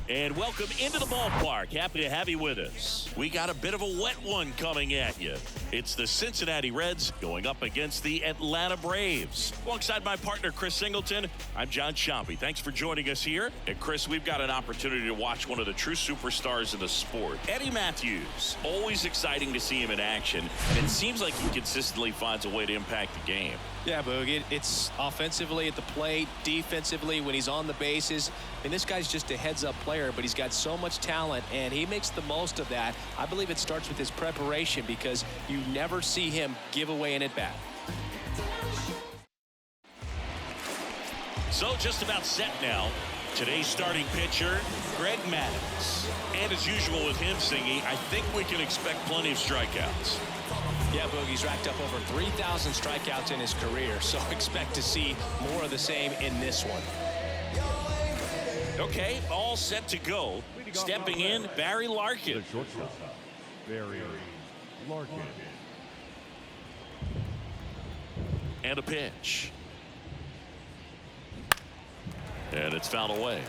And welcome into the ballpark. Happy to have you with us. We got a bit of a wet one coming at you. It's the Cincinnati Reds going up against the Atlanta Braves. Alongside my partner, Chris Singleton, I'm John Chompy. Thanks for joining us here. And Chris, we've got an opportunity to watch one of the true superstars in the sport. Eddie Matthews. Always exciting to see him in action. And it seems like he consistently finds a way to impact the game. Yeah, Boog, it's offensively at the plate, defensively when he's on the bases. And this guy's just a heads-up player, but he's got so much talent, and he makes the most of that. I believe it starts with his preparation because you never see him give away an at-bat. So just about set now. Today's starting pitcher, Greg Maddux. And as usual with him singing, I think we can expect plenty of strikeouts. Yeah, Boog, he's racked up over 3,000 strikeouts in his career, so expect to see more of the same in this one. Okay, all set to go. Stepping in, Barry Larkin. The shortstop, Barry Larkin. And a pitch. And it's fouled away.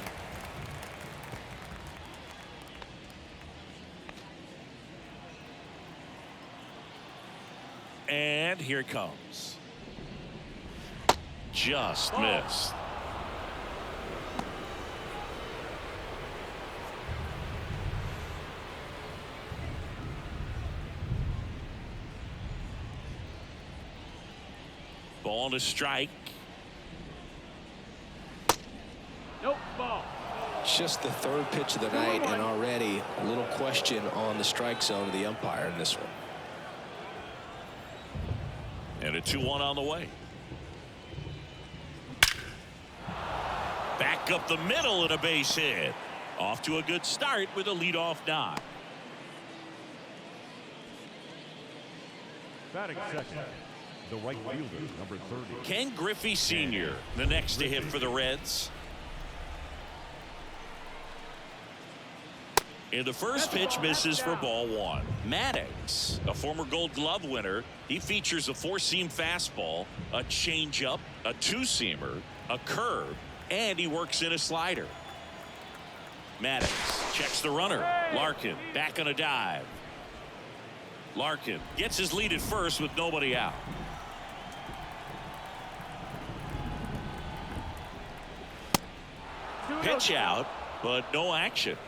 And here it comes. Just missed. Ball to strike. Nope, ball. Just the third pitch of the night, and already a little question on the strike zone of the umpire in this one. And a 2-1 on the way. Back up the middle and a base hit. Off to a good start with a leadoff knock. Batting second, the right fielder, number 30. Ken Griffey Sr., the next to hit for the Reds. And the first pitch misses for ball one. Maddux, a former Gold Glove winner, he features a four-seam fastball, a changeup, a two-seamer, a curve, and he works in a slider. Maddux checks the runner. Larkin back on a dive. Larkin gets his lead at first with nobody out. Pitch out, but no action.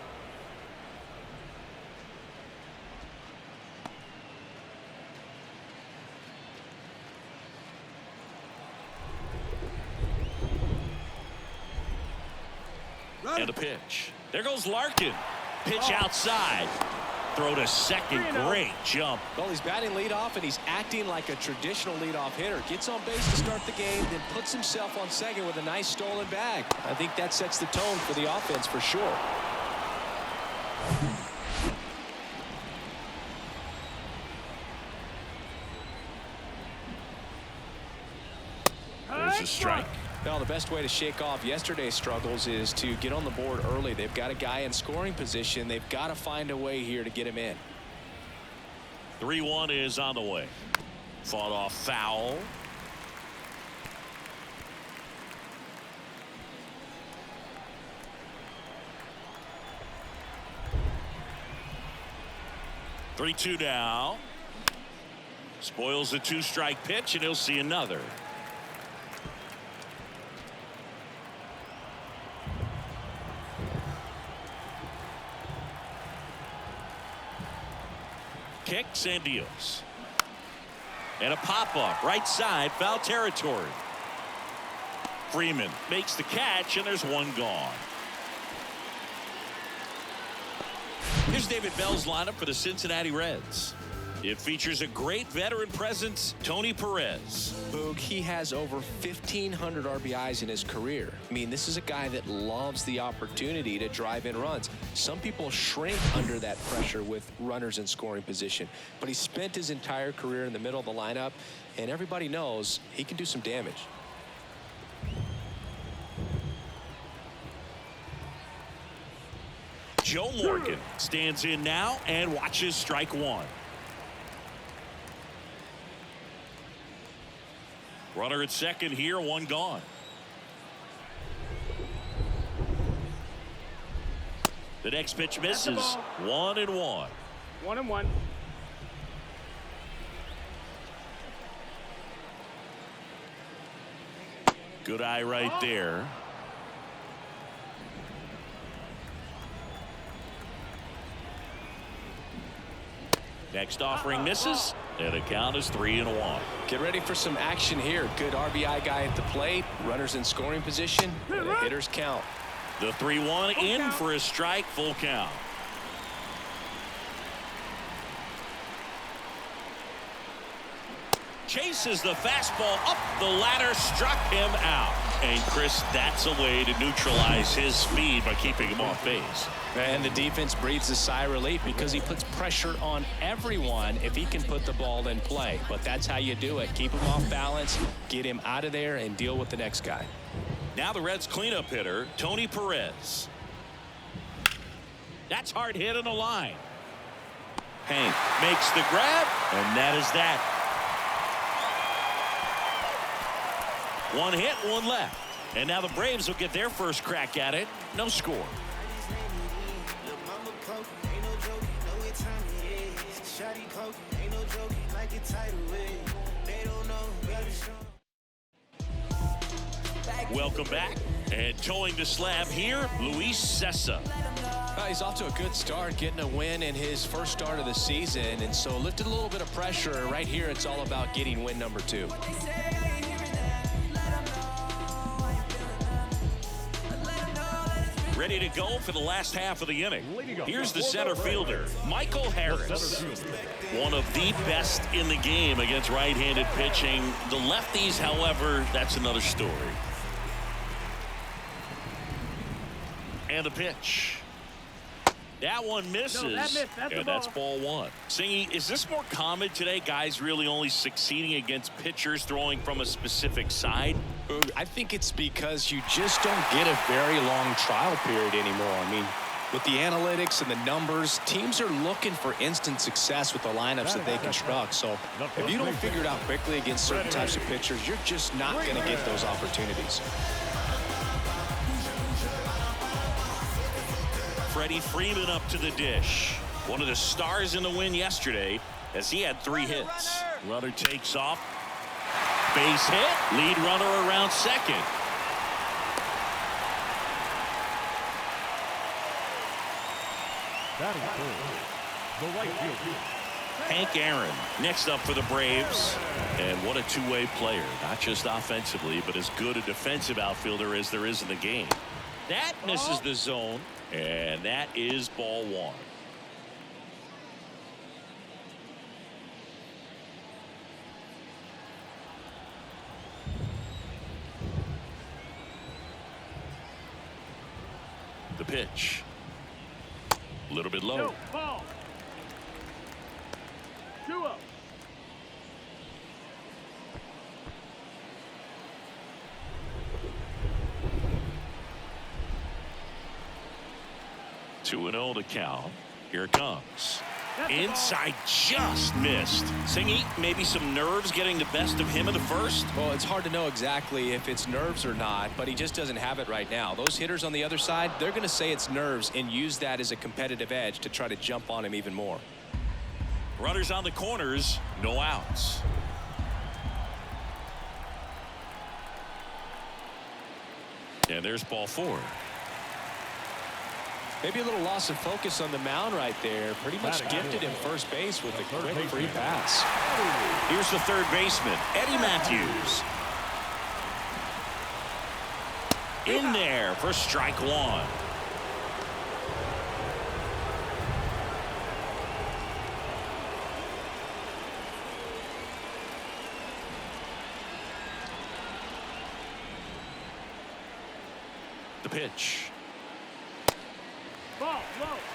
And a pitch. There goes Larkin. Pitch outside. Throw to second. Great jump. Well, he's batting leadoff, and he's acting like a traditional leadoff hitter. Gets on base to start the game, then puts himself on second with a nice stolen bag. I think that sets the tone for the offense for sure. There's a strike. Well, the best way to shake off yesterday's struggles is to get on the board early. They've got a guy in scoring position. They've got to find a way here to get him in. 3-1 is on the way. Fought off foul. Three-two now. Spoils the two-strike pitch, and he'll see another. Kicks and deals. And a pop-up right side, foul territory. Freeman makes the catch, and there's one gone. Here's David Bell's lineup for the Cincinnati Reds. It features a great veteran presence, Tony Perez. Boog, he has over 1,500 RBIs in his career. I mean, this is a guy that loves the opportunity to drive in runs. Some people shrink under that pressure with runners in scoring position, but he spent his entire career in the middle of the lineup, and everybody knows he can do some damage. Joe Morgan stands in now and watches strike one. Runner at second here, one gone. The next pitch misses. 1-1. 1-1. Good eye right there. Next offering misses, and the count is 3-1. Get ready for some action here. Good RBI guy at the plate. Runners in scoring position. And the hitters count. The 3-1 in for a strike, full count. Chases the fastball up the ladder, struck him out. And Chris, that's a way to neutralize his speed by keeping him off base. And the defense breathes a sigh of relief because he puts pressure on everyone if he can put the ball in play. But that's how you do it. Keep him off balance, get him out of there, and deal with the next guy. Now the Reds cleanup hitter, Tony Perez. That's hard hit on the line. Hank makes the grab, and that is that. One hit, one left. And now the Braves will get their first crack at it. No score. Welcome back. And towing the slab here, Luis Cessa. He's off to a good start, getting a win in his first start of the season. And so lifted a little bit of pressure. Right here, it's all about getting win number 2. Ready to go for the last half of the inning. Here's the center fielder, Michael Harris. One of the best in the game against right-handed pitching. The lefties, however, that's another story. And the pitch. That one misses. No, that missed. That's ball 1. Singy, is this more common today? Guys really only succeeding against pitchers throwing from a specific side? I think it's because you just don't get a very long trial period anymore. I mean, with the analytics and the numbers, teams are looking for instant success with the lineups that they construct. So if you don't figure it out quickly against certain types of pitchers, you're just not going to get those opportunities. Freddie Freeman up to the dish. One of the stars in the win yesterday as he had 3 hits. Runner takes off. Base hit. Lead runner around second. Batting third, the right fielder, Hank Aaron next up for the Braves. And what a two-way player. Not just offensively, but as good a defensive outfielder as there is in the game. That misses the zone. And that is ball 1. The pitch. A little bit low. No, ball. 2-0. Two and 0 to count. Here it comes. Inside, just missed. Singy, maybe some nerves getting the best of him in the first. Well, it's hard to know exactly if it's nerves or not, but he just doesn't have it right now. Those hitters on the other side, they're going to say it's nerves and use that as a competitive edge to try to jump on him even more. Runners on the corners, no outs. And there's ball 4. Maybe a little loss of focus on the mound right there. Pretty much gifted him first base with a quick free pass. Here's the third baseman, Eddie Matthews. In there for strike 1. The pitch.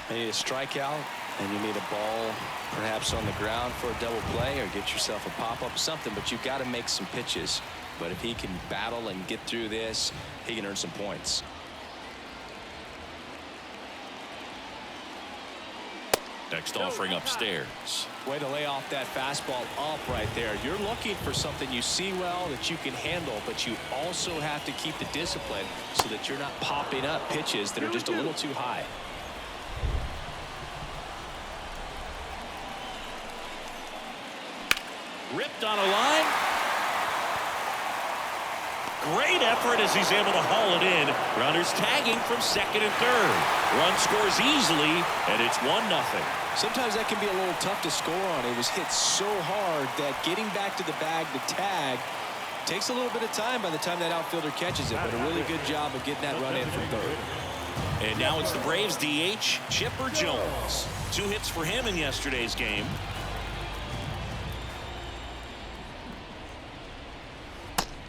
You need a strikeout, and you need a ball perhaps on the ground for a double play or get yourself a pop-up, something, but you've got to make some pitches. But if he can battle and get through this, he can earn some points. Next offering upstairs. Way to lay off that fastball up right there. You're looking for something you see well that you can handle, but you also have to keep the discipline so that you're not popping up pitches that are just a little too high. Ripped on a line. Great effort as he's able to haul it in. Runners tagging from second and third. Run scores easily, and it's 1-0. Sometimes that can be a little tough to score on. It was hit so hard that getting back to the bag to tag takes a little bit of time by the time that outfielder catches it. But a really good job of getting that run in from third. And now it's the Braves DH, Chipper Jones. 2 hits for him in yesterday's game.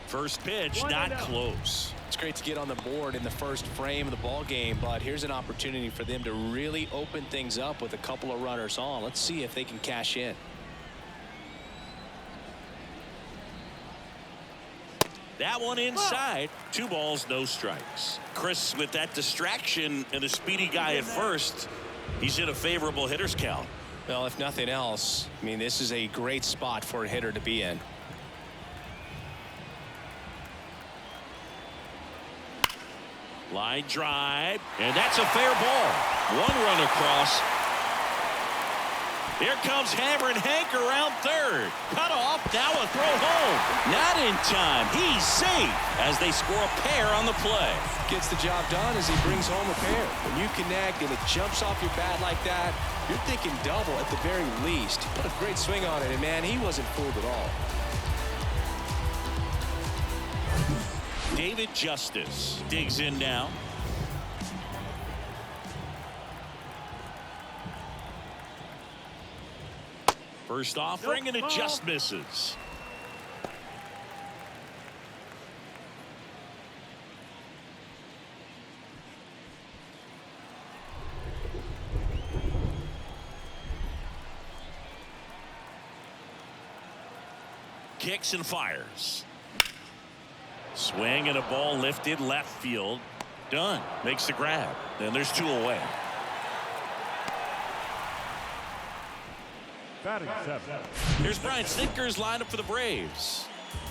First pitch, not close. It's great to get on the board in the first frame of the ball game, but here's an opportunity for them to really open things up with a couple of runners on. Let's see if they can cash in. That one inside. 2 balls, no strikes. Chris, with that distraction and a speedy guy at first, he's in a favorable hitter's count. Well, if nothing else, I mean, this is a great spot for a hitter to be in. Line drive, and that's a fair ball. 1 run across. Here comes Hammer and Hank around third. Cut off, now a throw home. Not in time. He's safe as they score a pair on the play. Gets the job done as he brings home a pair. When you connect and it jumps off your bat like that, you're thinking double at the very least. He put a great swing on it, and man, he wasn't fooled at all. David Justice digs in now. First offering, and it just misses. Kicks and fires. Swing and a ball lifted left field. Done. Makes the grab. Then there's 2 away. Batting 7. Here's Brian Snitker's lineup for the Braves.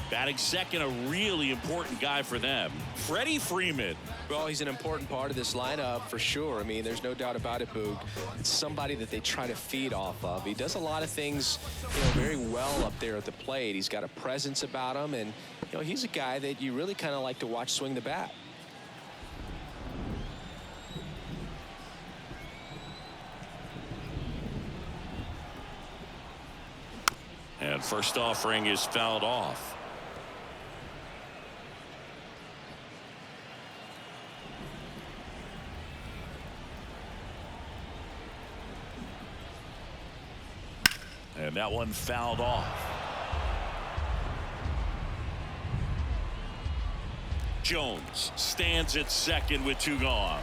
Batting second, a really important guy for them, Freddie Freeman. Well, he's an important part of this lineup for sure. I mean, there's no doubt about it, Boog. It's somebody that they try to feed off of. He does a lot of things, very well up there at the plate. He's got a presence about him, and he's a guy that you really kind of like to watch swing the bat. And first offering is fouled off. And that one fouled off. Jones stands at second with 2 gone.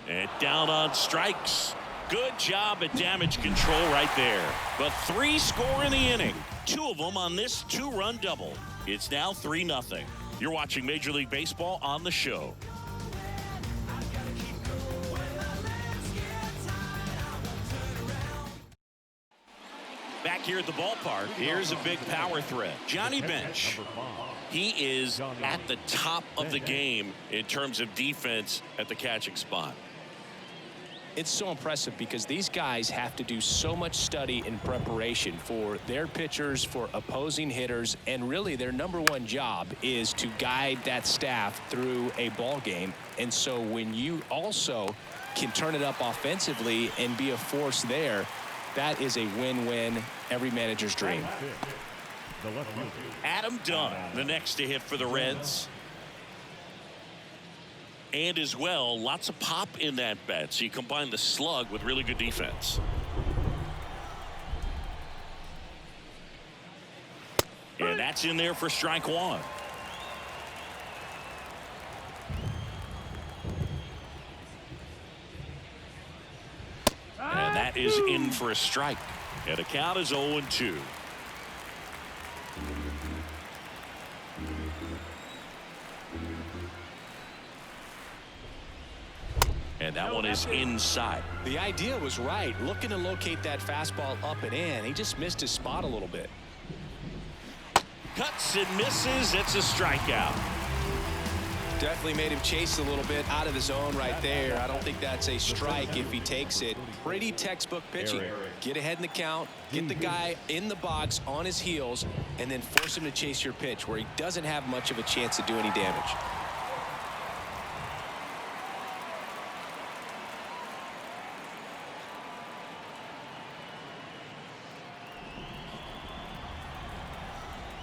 And down on strikes. Good job at damage control right there. But 3 score in the inning. 2 of them on this 2-run double. It's now 3-0. You're watching Major League Baseball on the show. Back here at the ballpark, here's a big power threat. Johnny Bench. He is at the top of the game in terms of defense at the catching spot. It's so impressive because these guys have to do so much study and preparation for their pitchers, for opposing hitters, and really their #1 job is to guide that staff through a ball game. And so when you also can turn it up offensively and be a force there, that is a win-win, every manager's dream. Adam Dunn, the next to hit for the Reds. And as well, lots of pop in that bat. So you combine the slug with really good defense. And that's in there for strike 1. And that is in for a strike. And the count is 0-2. And that one is inside. The idea was right. Looking to locate that fastball up and in. He just missed his spot a little bit. Cuts and misses. It's a strikeout. Definitely made him chase a little bit out of the zone right there. I don't think that's a strike if he takes it. Pretty textbook pitching. Get ahead in the count, get the guy in the box on his heels, and then force him to chase your pitch where he doesn't have much of a chance to do any damage.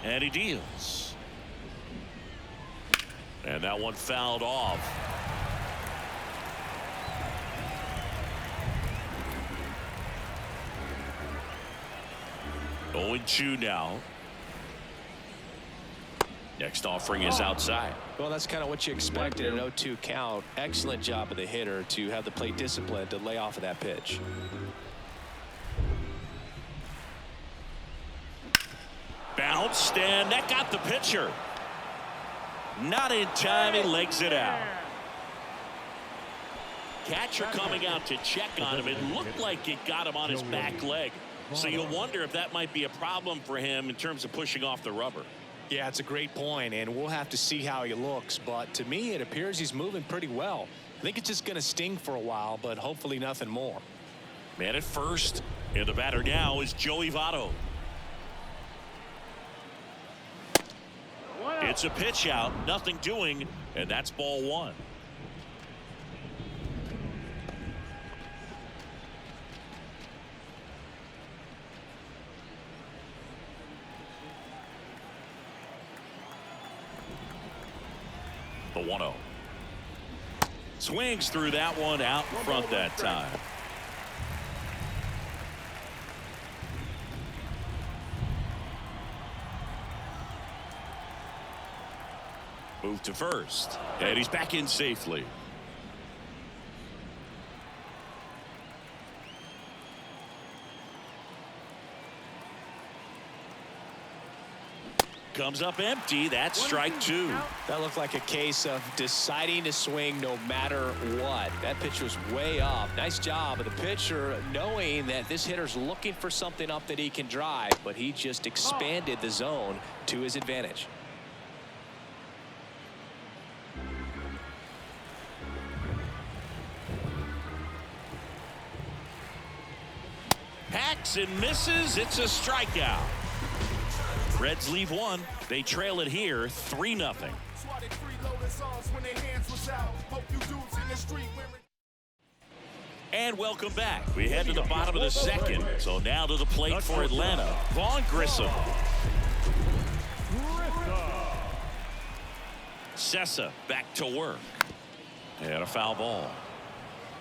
And he deals. And that one fouled off. Oh, 0-2 now. Next offering is outside. Well, that's kind of what you expect in an 0-2 count. Excellent job of the hitter to have the plate discipline to lay off of that pitch. Bounced, and that got the pitcher. Not in time, he legs it out. Catcher coming out to check on him. It looked like it got him on his back leg. So you wonder if that might be a problem for him in terms of pushing off the rubber. Yeah, it's a great point, and we'll have to see how he looks. But to me, it appears he's moving pretty well. I think it's just going to sting for a while, but hopefully nothing more. Man at first, and the batter now is Joey Votto. It's a pitch out, nothing doing, and that's ball one. The 1-0. Swings through that one out in front that time. Move to first, and he's back in safely. Comes up empty. That's strike two. That looked like a case of deciding to swing no matter what. That pitch was way up. Nice job of the pitcher knowing that this hitter's looking for something up that he can drive, but he just expanded the zone to his advantage. Hacks and misses. It's a strikeout. Reds leave one. They trail it here 3-0. And welcome back. We head to the bottom of the second. So now to the plate for Atlanta, Vaughn Grissom. Sessa back to work. And a foul ball.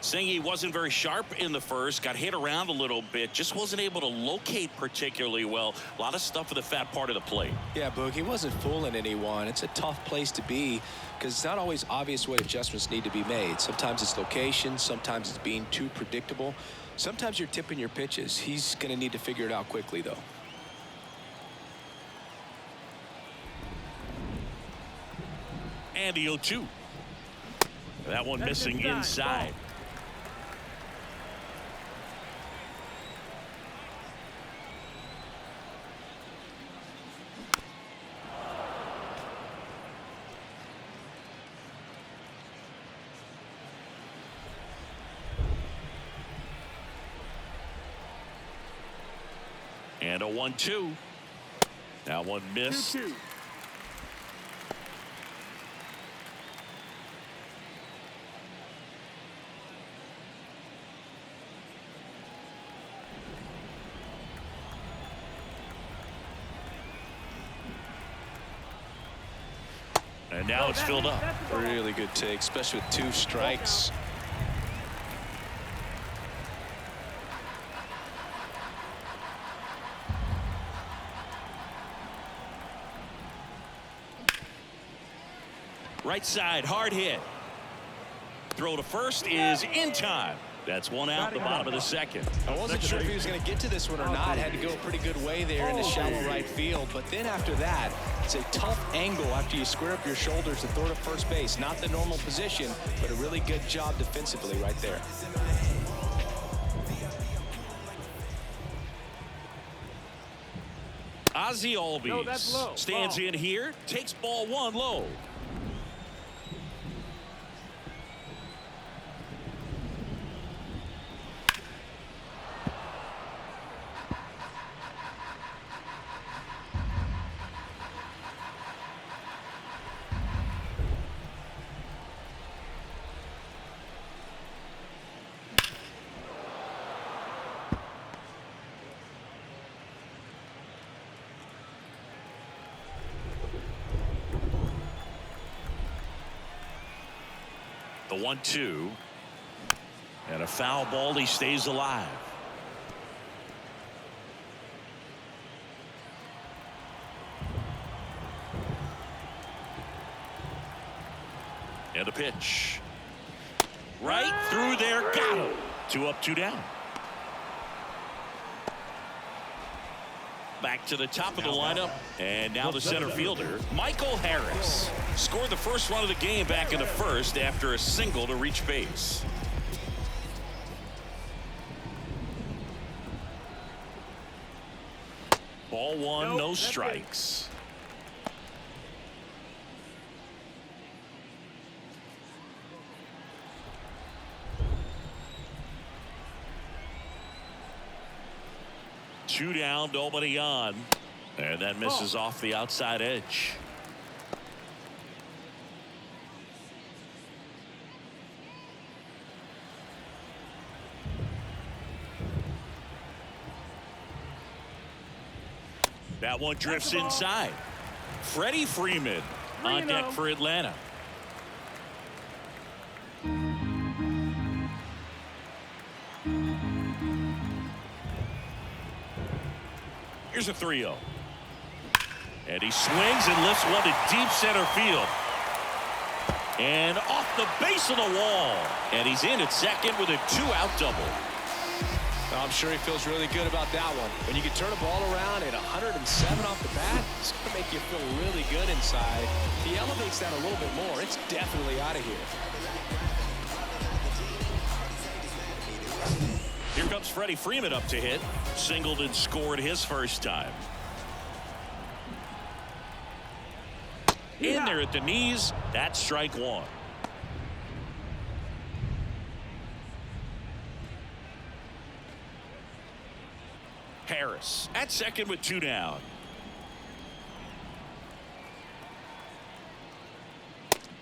Saying he wasn't very sharp in the first, got hit around a little bit, just wasn't able to locate particularly well. A lot of stuff for the fat part of the plate. Yeah, Boog, he wasn't fooling anyone. It's a tough place to be because it's not always obvious what adjustments need to be made. Sometimes it's location, sometimes it's being too predictable. Sometimes you're tipping your pitches. He's going to need to figure it out quickly, though. And the 0-2. That one missing inside. And a 1-2. That one missed. 2-2. And now it's filled up. Really good take, especially with 2 strikes. Right side, hard hit. Throw to first is in time. That's one out, the bottom of the second. I wasn't sure if he was going to get to this one or not. Had to go a pretty good way there in the shallow right field. But then after that, it's a tough angle after you square up your shoulders to throw to first base. Not the normal position, but a really good job defensively right there. Ozzie Albies stands in here, takes ball 1 low. The 1-2. And a foul ball. He stays alive. And a pitch. Right through there. Got him. 2 up, 2 down. Back to the top of the lineup. And now the center fielder, Michael Harris. Scored the first run of the game back in the first after a single to reach base. Ball 1, no strikes. Two down, nobody on. And that misses off the outside edge. That one drifts inside. Freddie Freeman on deck for Atlanta. Here's a 3-0. And he swings and lifts one to deep center field. And off the base of the wall. And he's in at second with a 2-out double. I'm sure he feels really good about that one. When you can turn a ball around at 107 off the bat, it's going to make you feel really good inside. If he elevates that a little bit more, it's definitely out of here. Here comes Freddie Freeman up to hit. Singled and scored his first time. In there at the knees. That's strike 1. Harris at second with 2 down.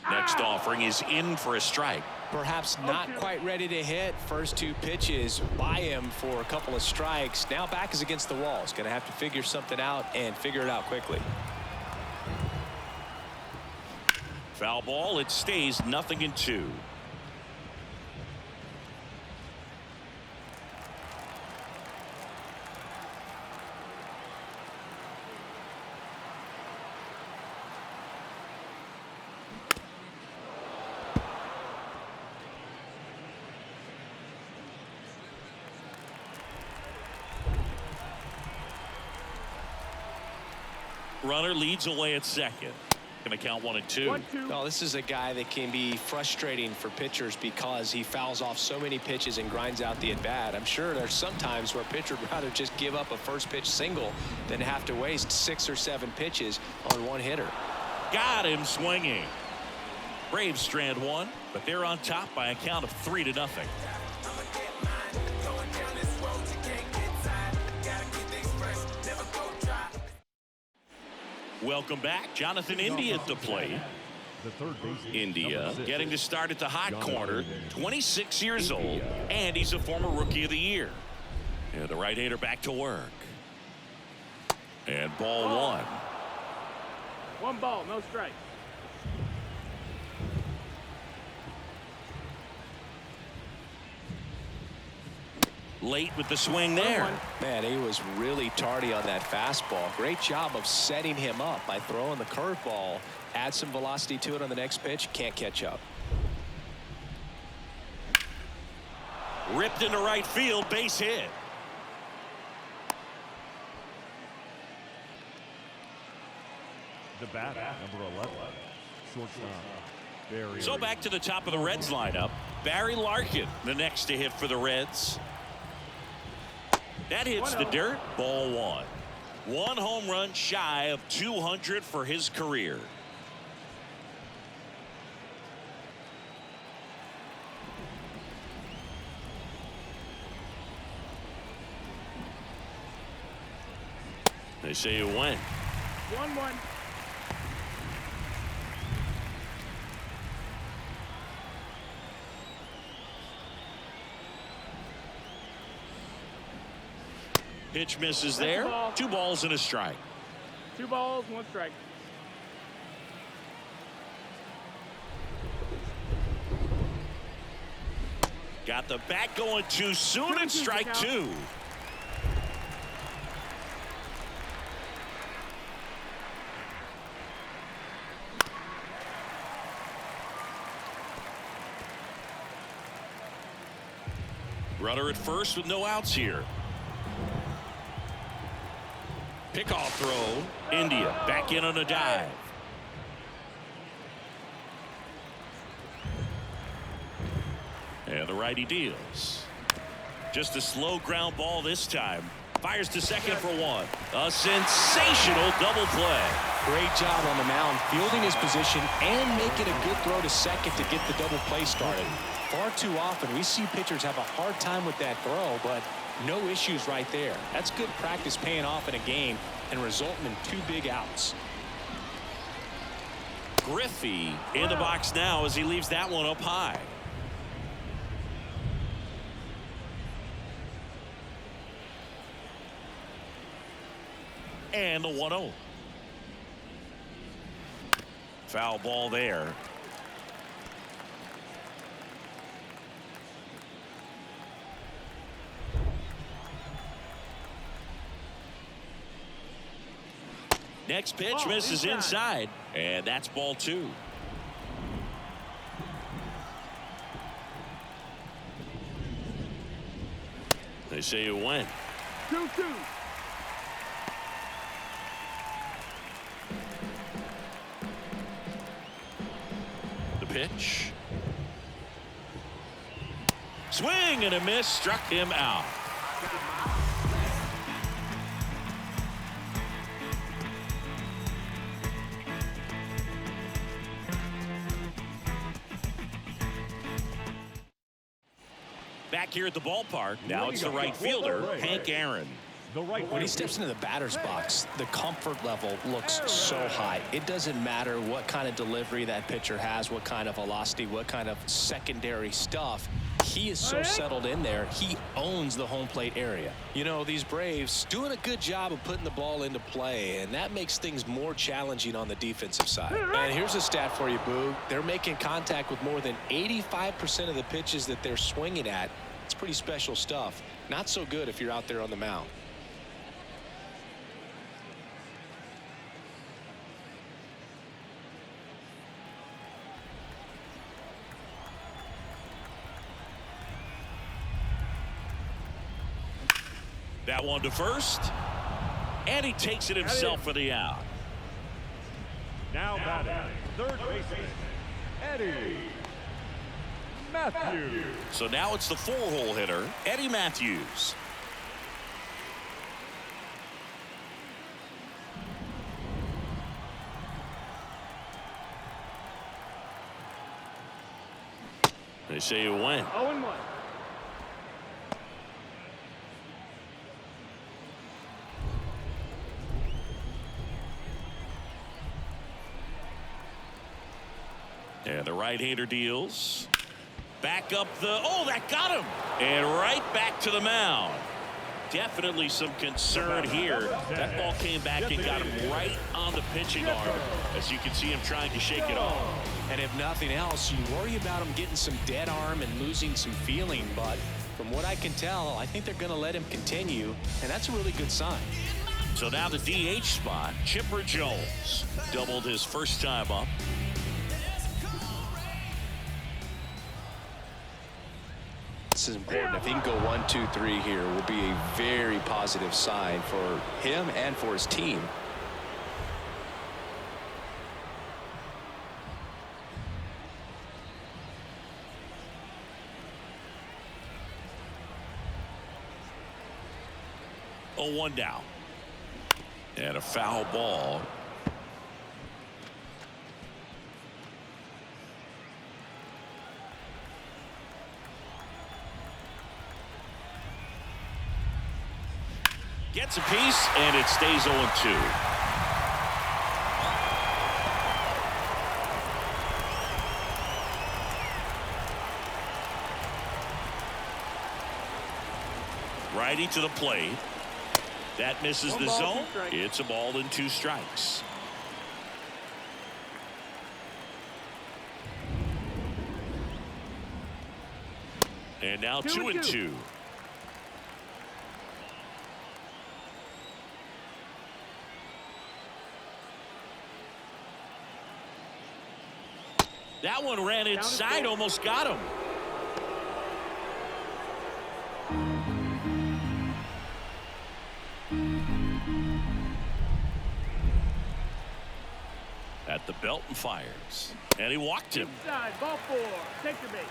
Next offering is in for a strike. Perhaps not quite ready to hit. First 2 pitches by him for a couple of strikes. Now back is against the wall. He's going to have to figure something out and figure it out quickly. Foul ball. It stays 0-2. Runner leads away at second. Going to count 1 and 2. Well, this is a guy that can be frustrating for pitchers because he fouls off so many pitches and grinds out the at bat. I'm sure there's some times where a pitcher would rather just give up a first pitch single than have to waste 6 or 7 pitches on one hitter. Got him swinging. Braves strand 1, but they're on top by a count of 3-0. Welcome back. Jonathan India at the plate. India getting to start at the hot corner. 26 years old, and he's a former Rookie of the Year. And the right-hander back to work. And ball 1. 1 ball, no strike. Late with the swing there. Man, he was really tardy on that fastball. Great job of setting him up by throwing the curveball. Add some velocity to it on the next pitch. Can't catch up. Ripped into right field. Base hit. The batter, number 11, shortstop. So back to the top of the Reds lineup. Barry Larkin, the next to hit for the Reds. That hits the dirt. Ball 1. 1 home run shy of 200 for his career. They say you win. 1-1. Pitch misses there. 2 balls and a strike. 2 balls, 1 strike. Got the bat going too soon. It's strike two. Runner at first with no outs here. Pickoff throw. India back in on a dive. And the righty deals. Just a slow ground ball this time. Fires to second for one. A sensational double play. Great job on the mound, fielding his position and making a good throw to second to get the double play started. Far too often we see pitchers have a hard time with that throw, but no issues right there. That's good practice paying off in a game and resulting in 2 big outs. Griffey in the box now as he leaves that one up high. And the 1-0. Foul ball there. Next pitch misses inside, and that's ball 2. They say it went. 2-2. The pitch. Swing and a miss, struck him out. Back here at the ballpark. Now it's the right fielder, Hank Aaron. When he steps into the batter's box, the comfort level looks so high. It doesn't matter what kind of delivery that pitcher has, what kind of velocity, what kind of secondary stuff. He is so settled in there. He owns the home plate area. You know, these Braves doing a good job of putting the ball into play, and that makes things more challenging on the defensive side. And here's a stat for you, Boog. They're making contact with more than 85% of the pitches that they're swinging at. It's pretty special stuff. Not so good if you're out there on the mound. That one to first, and he takes it himself for the out. Now batting, third baseman, Eddie Matthews. So now it's the 4-hole hitter, Eddie Matthews. They say it went. 0-1. And the right-hander deals. Back up the, oh, that got him. And right back to the mound. Definitely some concern here. That ball came back and got him right on the pitching arm. As you can see him trying to shake it off. And if nothing else, you worry about him getting some dead arm and losing some feeling. But from what I can tell, I think they're going to let him continue. And that's a really good sign. So now the DH spot, Chipper Jones. Doubled his first time up. This is important. If he can go 1, 2, 3 here, will be a very positive sign for him and for his team. Oh, 1 down. And a foul ball. Gets a piece, and it stays 0-2. Righty to the plate. That misses the zone. It's a ball and 2 strikes. And now 2-2. That one ran inside, almost got him. At the belt and fires. And he walked him. Inside, ball 4. Take your base.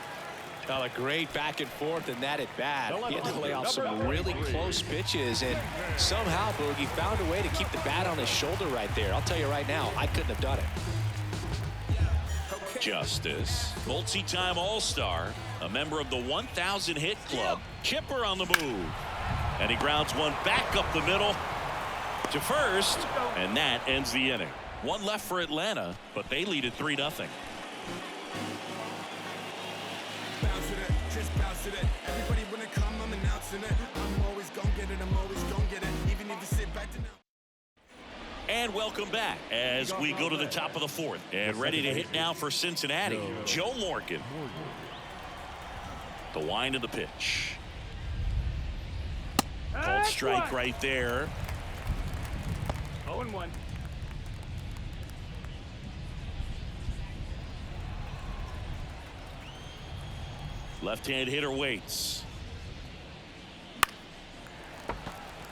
Well, a great back and forth in that at bat. He had to lay off some really close pitches, and somehow Boogie found a way to keep the bat on his shoulder right there. I'll tell you right now, I couldn't have done it. Justice, multi-time All-Star, a member of the 1,000 hit club. Chipper on the move, and he grounds one back up the middle to first, and that ends the inning. One left for Atlanta, but they lead at 3-0. Everybody wanna come, I'm announcing it. I'm always gonna get it, I'm always gonna get it. Even if you sit back to now. And welcome back as we go to the top of the 4th. And ready to hit now for Cincinnati, Joe Morgan. The wind of the pitch. Called strike right there. 0-1. Left-hand hitter waits.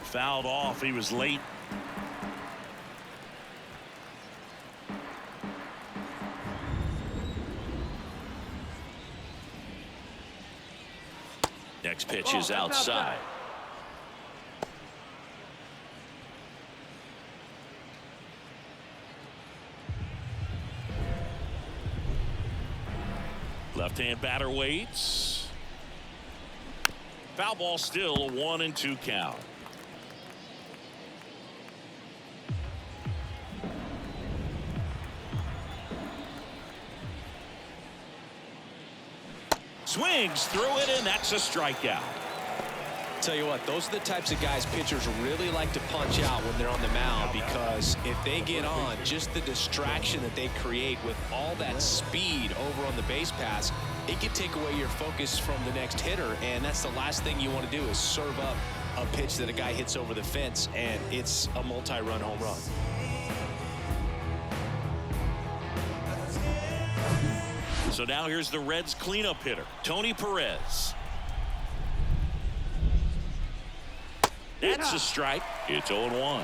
Fouled off. He was late. Next pitch is outside. Left-hand batter waits. Foul ball, still a 1-2 count. Swings through it, and that's a strikeout. Tell you what, those are the types of guys pitchers really like to punch out when they're on the mound, because if they get on, just the distraction that they create with all that speed over on the base pass, it can take away your focus from the next hitter, and that's the last thing you want to do is serve up a pitch that a guy hits over the fence, and it's a multi-run home run. So now here's the Reds cleanup hitter, Tony Perez. That's a strike. It's 0-1.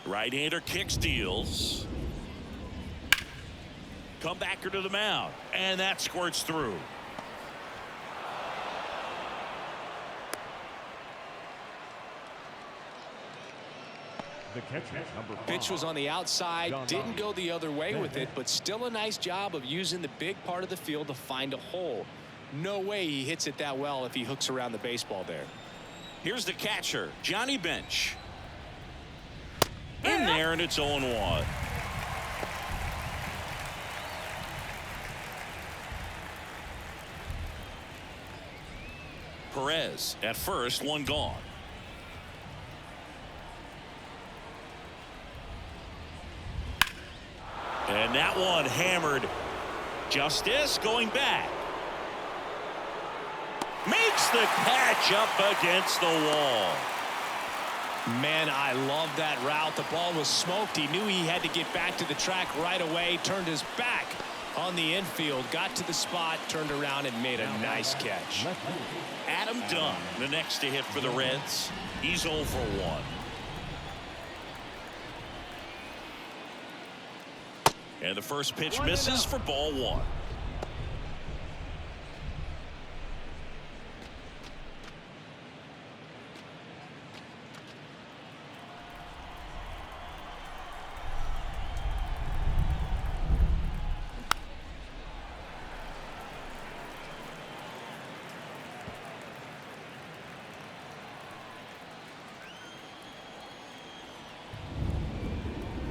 Right-hander kicks, deals. Comebacker to the mound, and that squirts through. The catcher, number 5. Pitch was on the outside, didn't go the other way with it, but still a nice job of using the big part of the field to find a hole. No way he hits it that well if he hooks around the baseball there. Here's the catcher, Johnny Bench. In there, and it's 0-1. Perez at first, one gone. And that one hammered. Justice going back. Makes the catch up against the wall. Man, I love that route. The ball was smoked. He knew he had to get back to the track right away. Turned his back on the infield. Got to the spot, turned around, and made a nice catch. Adam Dunn, the next to hit for the Reds. He's 0 for 1. And the first pitch misses for ball 1.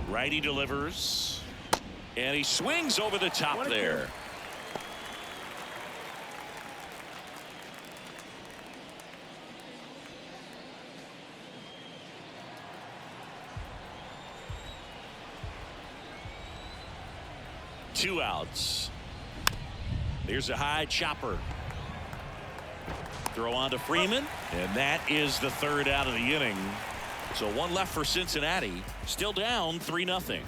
Righty delivers. And he swings over the top there. 2 outs. Here's a high chopper. Throw on to Freeman, and that is the 3rd out of the inning. So 1 left for Cincinnati. Still down 3-0.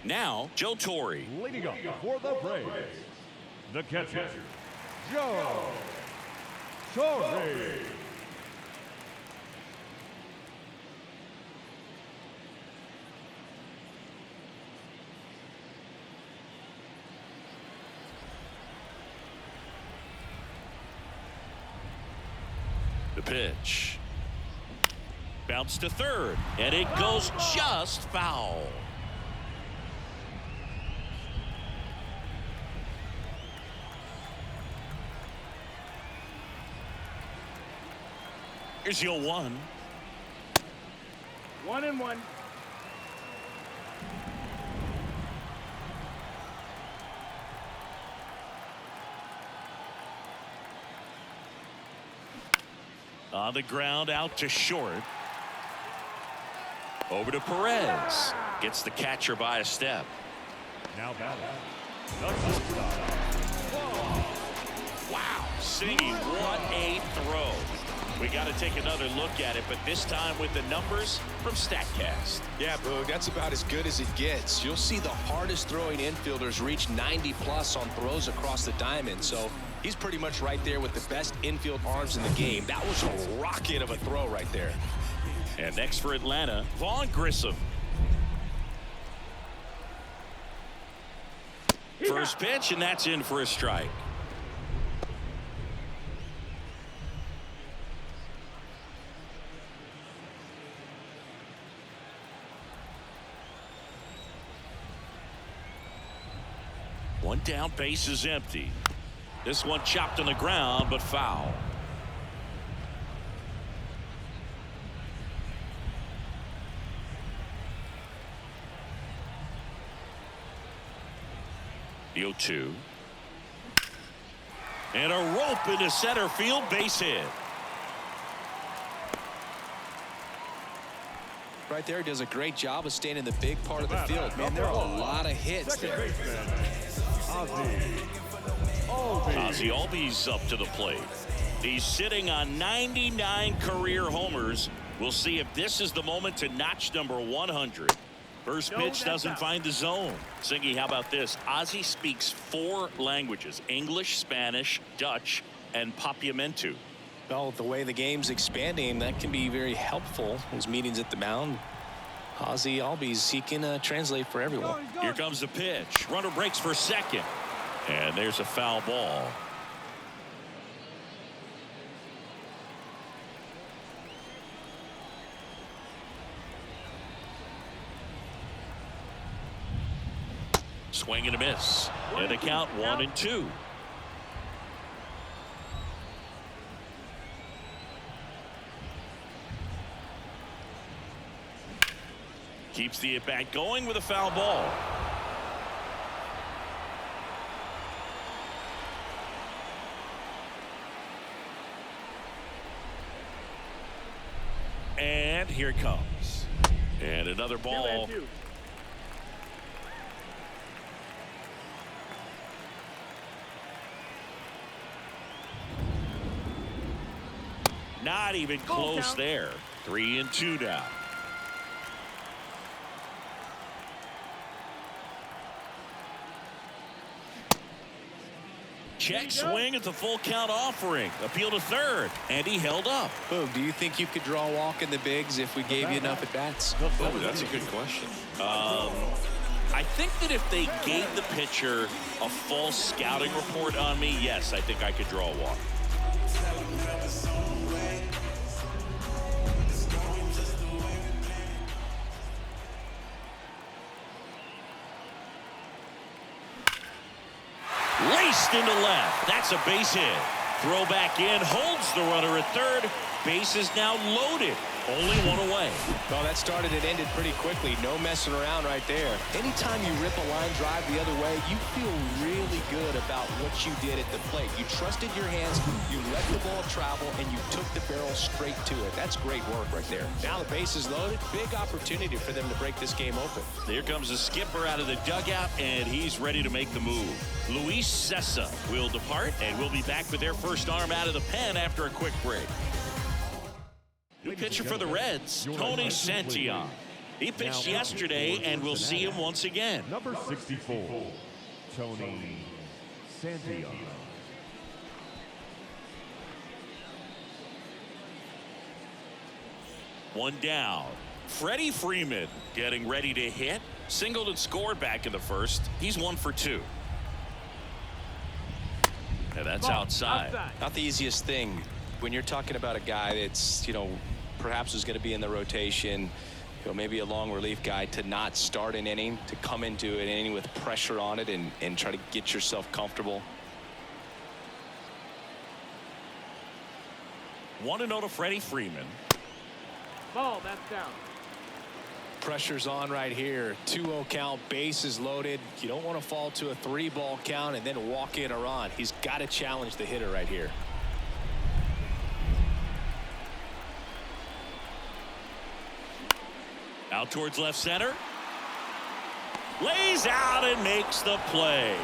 Now, Joe Torre. Leading up for the Braves, the catcher, Joe Torre. The pitch. Bounce to 3rd, and it goes just foul. Here's your 1. 1-1. On the ground, out to short. Over to Perez. Gets the catcher by a step. Now batting, the shortstop. Wow, Singy, what a throw. We got to take another look at it, but this time with the numbers from StatCast. Yeah, Boog, that's about as good as it gets. You'll see the hardest throwing infielders reach 90+ on throws across the diamond, so he's pretty much right there with the best infield arms in the game. That was a rocket of a throw right there. And next for Atlanta, Vaughn Grissom. First pitch, and that's in for a strike. One down, base is empty. This one chopped on the ground, but foul. The 0-2. And a rope into center field, base hit. Right there, he does a great job of staying in the big part of the field. Man, there are a lot of hits there. Ozzie Albies up to the plate. He's sitting on 99 career homers. We'll see if this is the moment to notch number 100. First pitch doesn't find the zone. Singy, how about this? Ozzie speaks 4 languages: English, Spanish, Dutch, and Papiamentu. Well, the way the game's expanding, that can be very helpful. Those meetings at the mound, Ozzie Albies, he can translate for everyone. Here comes the pitch. Runner breaks for second. And there's a foul ball. Swing and a miss. And a count 1-2. Keeps the at-bat going with a foul ball. And here it comes. And another ball. Not even close there. 3-2 now. Check swing at the full count offering. Appeal to third, and he held up. Boog, do you think you could draw a walk in the bigs if we gave you enough at bats? Oh, that's a good question. I think that if they gave the pitcher a false scouting report on me, yes, I think I could draw a walk. Laced into left. That's a base hit. Throw back in, holds the runner at third, bases now loaded. Only one away. Well, that started and ended pretty quickly. No messing around right there. Anytime you rip a line drive the other way, you feel really good about what you did at the plate. You trusted your hands, you let the ball travel, and you took the barrel straight to it. That's great work right there. Now the base is loaded. Big opportunity for them to break this game open. Here comes the skipper out of the dugout, and he's ready to make the move. Luis Sessa will depart, and we'll be back with their first arm out of the pen after a quick break. New pitcher for the Reds, Tony Santillan. He pitched yesterday, and we'll see him once again. Number 64, Tony Santillan. One down. Freddie Freeman getting ready to hit. Singled and scored back in the first. He's 1 for 2. And that's outside. Not the easiest thing when you're talking about a guy that's, perhaps is going to be in the rotation, maybe a long relief guy, to not start an inning, to come into an inning with pressure on it and try to get yourself comfortable. 1-0 to Freddie Freeman. Ball, that's down. Pressure's on right here. 2-0 count, bases loaded. You don't want to fall to a 3-ball count and then walk in a run. He's got to challenge the hitter right here. Out towards left center. Lays out and makes the play.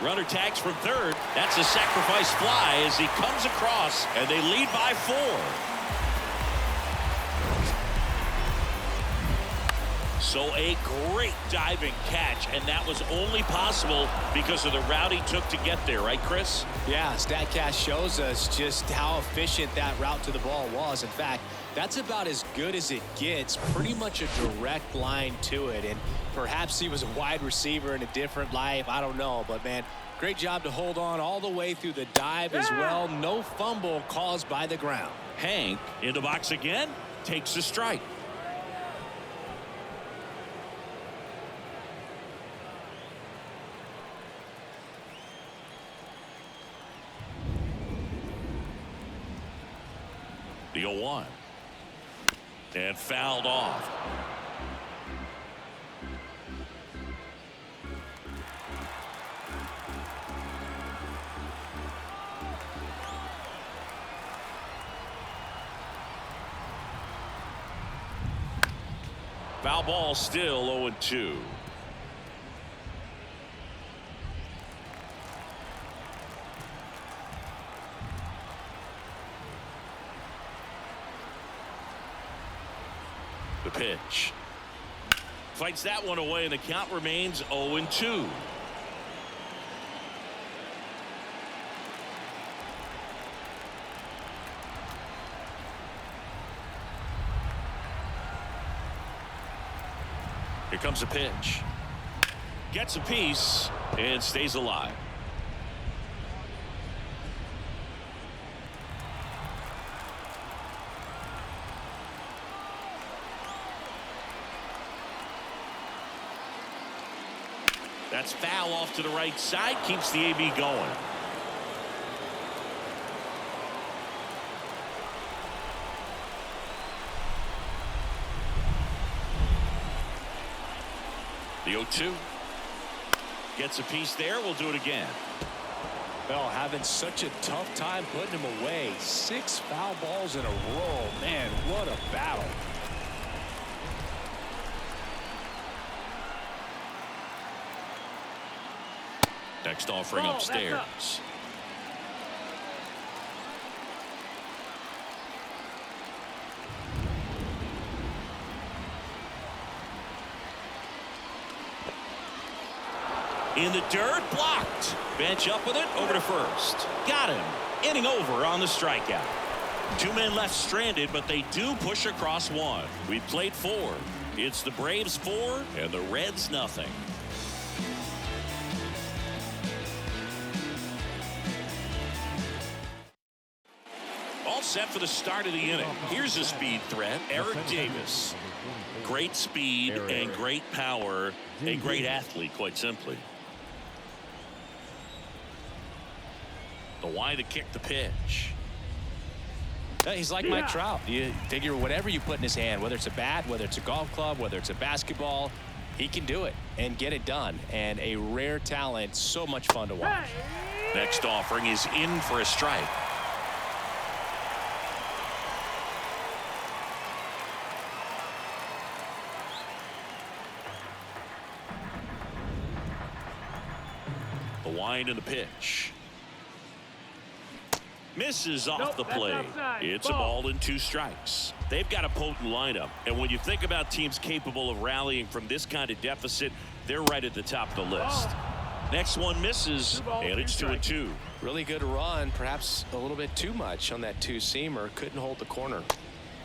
Runner tags from third. That's a sacrifice fly as he comes across, and they lead by 4. So a great diving catch, and that was only possible because of the route he took to get there, right, Chris? Yeah, StatCast shows us just how efficient that route to the ball was. In fact, that's about as good as it gets. Pretty much a direct line to it, and perhaps he was a wide receiver in a different life. I don't know, but man, great job to hold on all the way through the dive as well. No fumble caused by the ground. Hank in the box again, takes a strike. The 0-1. And fouled off. Foul ball, still 0-2. The pitch. Fights that one away, and the count remains 0-2. Here comes a pitch. Gets a piece and stays alive. That's foul off to the right side. Keeps the AB going. The 0-2. Gets a piece there. We'll do it again. Well, having such a tough time putting him away. 6 foul balls in a row. Man, what a battle. Next offering upstairs. In the dirt, blocked. Bench up with it, over to first. Got him. Inning over on the strikeout. 2 men left stranded, but they do push across 1. We played 4. It's the Braves 4 and the Reds nothing. All set for the start of the inning. Here's a speed threat, Eric Davis. Great speed and great power. A great athlete, quite simply. The why to kick the pitch. He's like Mike Trout. You figure whatever you put in his hand, whether it's a bat, whether it's a golf club, whether it's a basketball, he can do it and get it done. And a rare talent, so much fun to watch. Next offering is in for a strike. The wind and the pitch. Misses off the plate. It's a ball and 2 strikes. They've got a potent lineup, and when you think about teams capable of rallying from this kind of deficit, they're right at the top of the list. Next one misses, and it's 2-2. Really good run, perhaps a little bit too much on that 2-seamer. Couldn't hold the corner.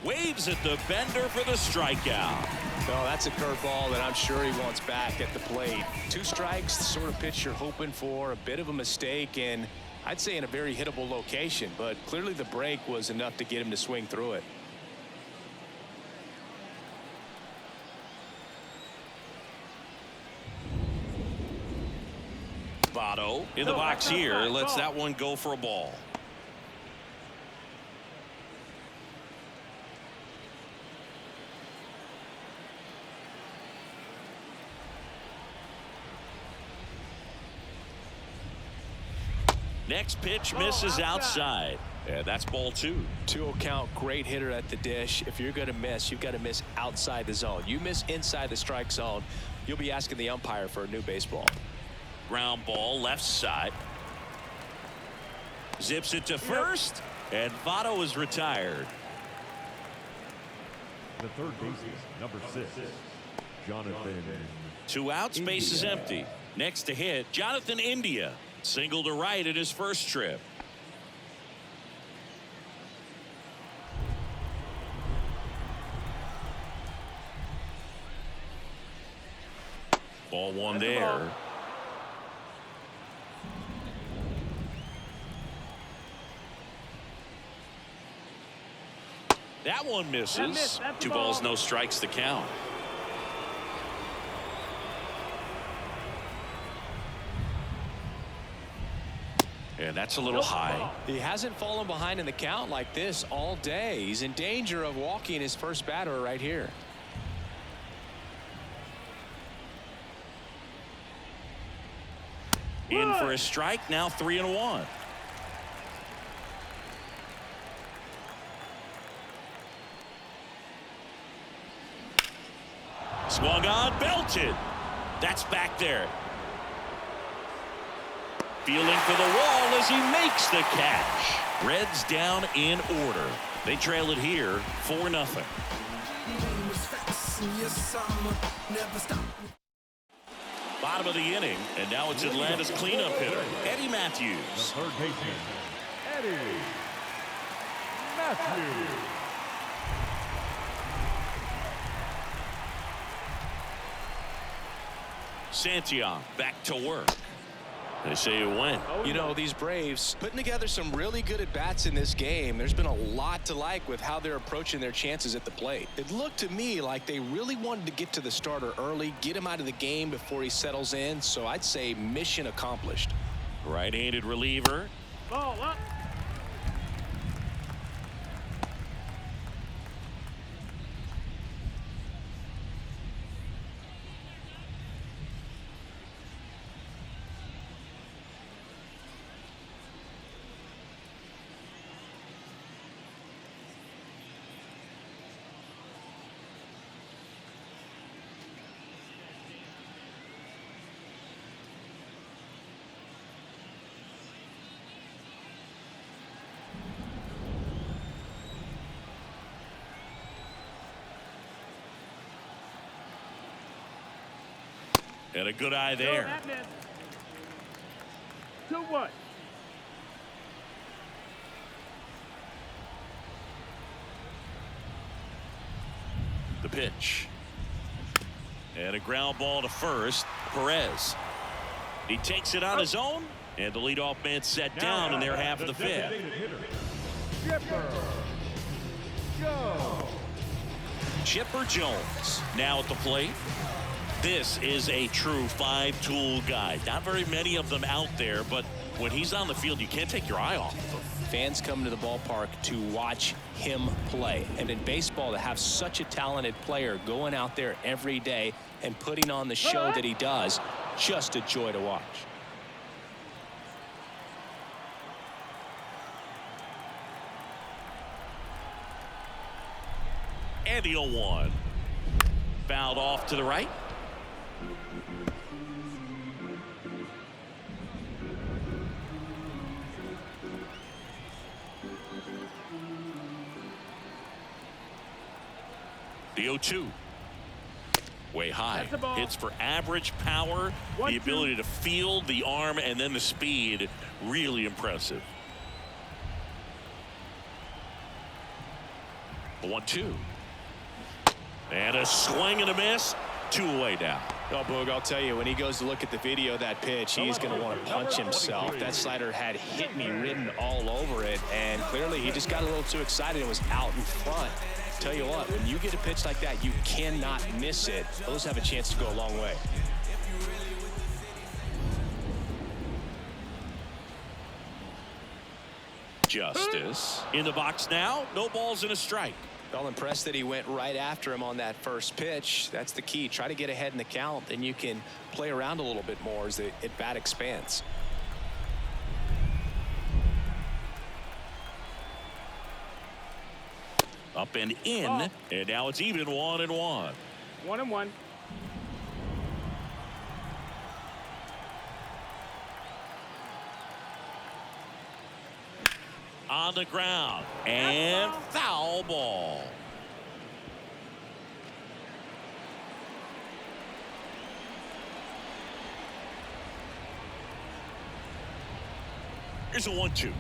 Waves at the bender for the strikeout. Oh, that's a curveball that I'm sure he wants back at the plate. 2 strikes, the sort of pitch you're hoping for. A bit of a mistake, and I'd say in a very hittable location, but clearly the break was enough to get him to swing through it. Votto in the box here, lets that one go for a ball. Next pitch misses outside. And that's ball 2. 2-0 count, great hitter at the dish. If you're going to miss, you've got to miss outside the zone. You miss inside the strike zone, you'll be asking the umpire for a new baseball. Ground ball left side. Zips it to first, and Votto is retired. The third baseman, number 6, Jonathan. 2 outs, base is empty. Next to hit, Jonathan India. Single to right at his first trip. Ball 1 there. That one misses. 2 balls, no strikes to count. And that's a little high. He hasn't fallen behind in the count like this all day. He's in danger of walking his first batter right here. In for a strike, now 3-1. Swung on, belted. That's back there. Feeling for the wall as he makes the catch. Reds down in order. They trail it here 4-0. Bottom of the inning, and now it's Atlanta's cleanup hitter, Eddie Matthews. The third baseman, Eddie Matthews. Santiago back to work. They say it went. You know, these Braves putting together some really good at-bats in this game. There's been a lot to like with how they're approaching their chances at the plate. It looked to me like they really wanted to get to the starter early, get him out of the game before he settles in. So I'd say mission accomplished. Right-handed reliever. Ball up. And a good eye there. 2-1. The pitch. And a ground ball to first. Perez. He takes it on his own, and the leadoff man set down in their half of the fifth. Chipper Jones now at the plate. This is a true five-tool guy. Not very many of them out there, but when he's on the field, you can't take your eye off of him. Fans come to the ballpark to watch him play. And in baseball, to have such a talented player going out there every day and putting on the show that he does, just a joy to watch. And the 0-1. Fouled off to the right. The 0-2. Way high. Hits for average power, the ability to field the arm, and then the speed. Really impressive. The 1-2. And a swing and a miss. 2 away now. Oh, Boog, I'll tell you, when he goes to look at the video of that pitch, he's going to want to punch himself. That slider had hit me written all over it, and clearly he just got a little too excited and was out in front. Tell you what, when you get a pitch like that, you cannot miss it. Those have a chance to go a long way. Justice in the box now. No balls and a strike. Well, impressed that he went right after him on that first pitch. That's the key. Try to get ahead in the count, then you can play around a little bit more as the at-bat expands. Up and in, and now it's even 1-1. 1-1. On the ground, and foul ball. Here's a 1-2.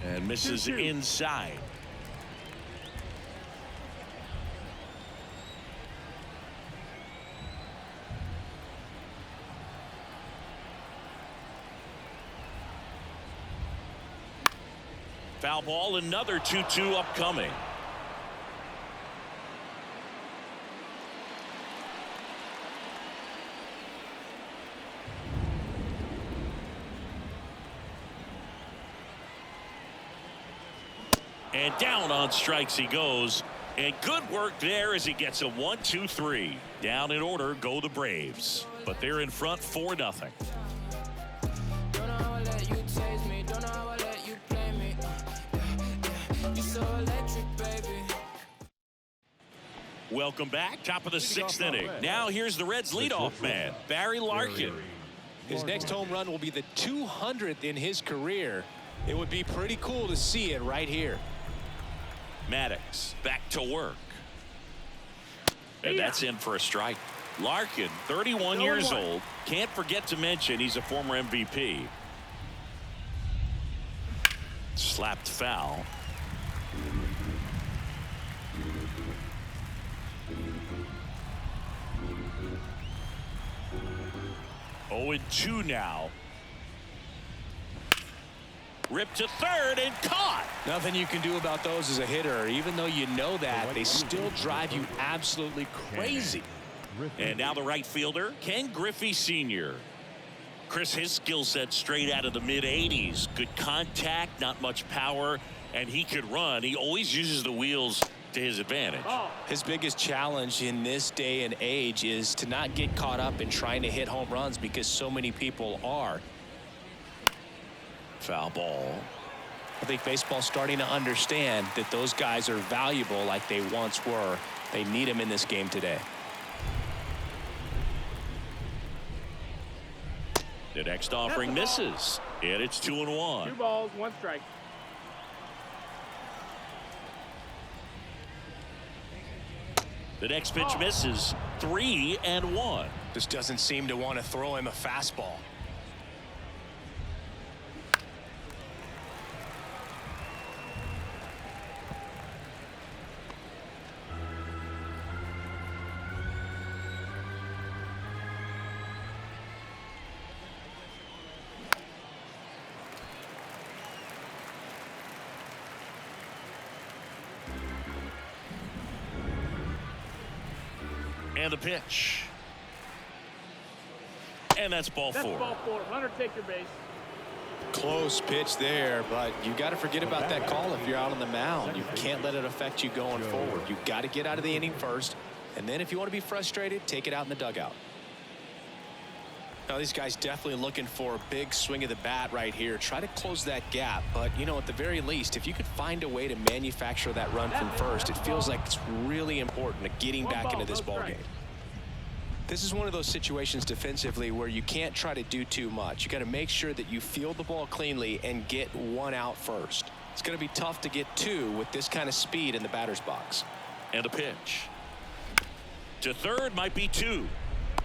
And misses inside. Foul ball, another 2-2 upcoming. And down on strikes he goes. And good work there as he gets a 1-2-3. Down in order go the Braves. But they're in front 4-0. Welcome back. Top of the 6th inning. Now here's the Reds leadoff man, Barry Larkin. His next home run will be the 200th in his career. It would be pretty cool to see it right here. Maddox back to work. And that's in for a strike. Larkin, 31 years old. Can't forget to mention he's a former MVP. Slapped foul. Oh, and 2 now. Ripped to third and caught. Nothing you can do about those as a hitter. Even though you know that, they still drive you absolutely crazy. And now the right fielder, Ken Griffey Sr. Chris, his skill set straight out of the mid-80s. Good contact, not much power, and he could run. He always uses the wheels to his advantage. His biggest challenge in this day and age is to not get caught up in trying to hit home runs because so many people are. Foul ball. I think baseball's starting to understand that those guys are valuable like they once were. They need them in this game today. The next offering misses, and it's 2-1. 2 balls, 1 strike. The next pitch misses, 3-1. Just doesn't seem to want to throw him a fastball. And the pitch. And that's ball That's four. ball four. Runner, take your base. Close pitch there, but you got to forget about that call if you're out on the mound. You can't let it affect you going forward. You've got to get out of the inning first, and then if you want to be frustrated, take it out in the dugout. Now these guys definitely looking for a big swing of the bat right here. Try to close that gap, but you know, at the very least, if you could find a way to manufacture that run from first, it feels like it's really important to getting back into this ball game. This is one of those situations defensively where you can't try to do too much. You got to make sure that you field the ball cleanly and get one out first. It's going to be tough to get two with this kind of speed in the batter's box. And a pitch. To third might be two.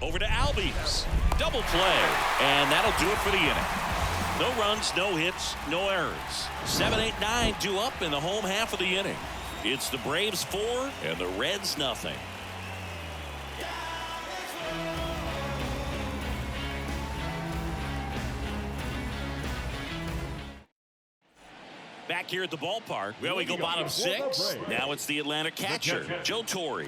Over to Albies. Double play. And that'll do it for the inning. No runs, no hits, no errors. 7, 8, 9 due up in the home half of the inning. It's the Braves 4 and the Reds nothing. Back here at the ballpark, well, we go bottom six. Now it's the Atlanta catcher, Joe Torre.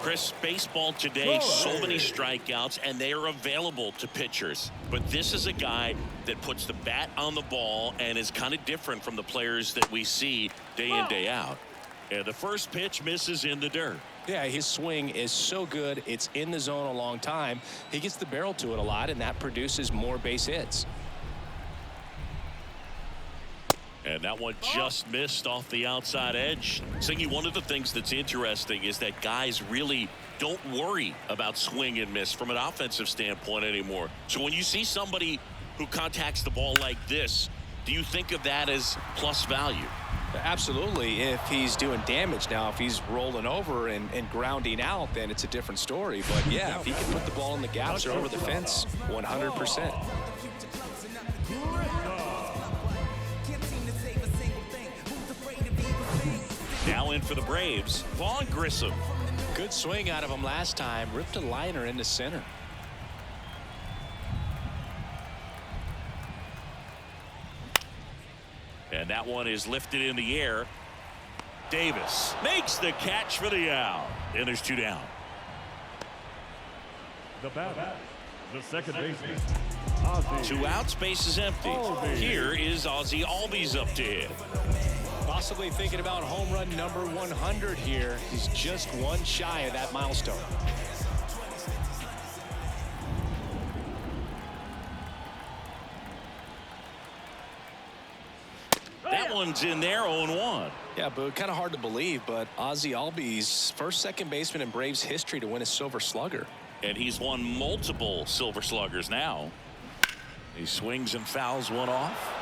Chris, baseball today, so many strikeouts, and they are available to pitchers. But this is a guy that puts the bat on the ball and is kind of different from the players that we see day in, day out. And the first pitch misses in the dirt. Yeah, his swing is so good. It's in the zone a long time. He gets the barrel to it a lot, and that produces more base hits. And that one just missed off the outside edge. Singy, one of the things that's interesting is that guys really don't worry about swing and miss from an offensive standpoint anymore. So when you see somebody who contacts the ball like this, do you think of that as plus value? Absolutely. If he's doing damage now, if he's rolling over and grounding out, then it's a different story. But yeah, if he can put the ball in the gaps or over the fence, 100%. Now in for the Braves, Vaughn Grissom. Good swing out of him last time. Ripped a liner into center. And that one is lifted in the air. Davis makes the catch for the out. And there's two down. The batter, the second baseman, 2 outs, base is empty. Here is Ozzie Albies up to hit. Possibly thinking about home run number 100 here. He's just one shy of that milestone. That one's in there, 0-1. Yeah, but kind of hard to believe, but Ozzie Albies, first second baseman in Braves history to win a Silver Slugger. And he's won multiple Silver Sluggers now. He swings and fouls one off.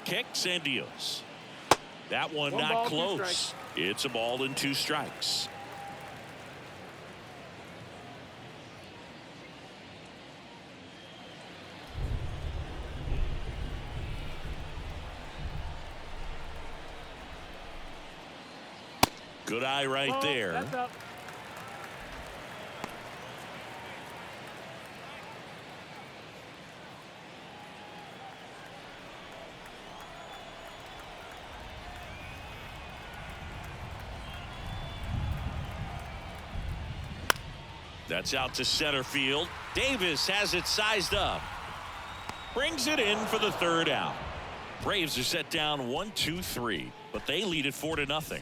Kicks and deals. That one One not ball, 2 close. strikes. It's a ball and 2 strikes. Good eye right there. That's up. That's out to center field. Davis has it sized up. Brings it in for the 3rd out. Braves are set down 1-2-3, but they lead it 4-0.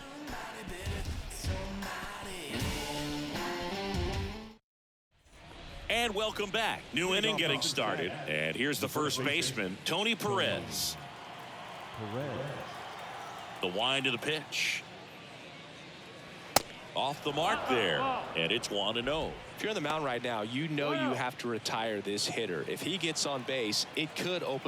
And welcome back. New inning getting started. And here's the first baseman, Tony Perez. The wind of the pitch. Off the mark there. And it's 1-0. If you're on the mound right now, you know you have to retire this hitter. If he gets on base, it could open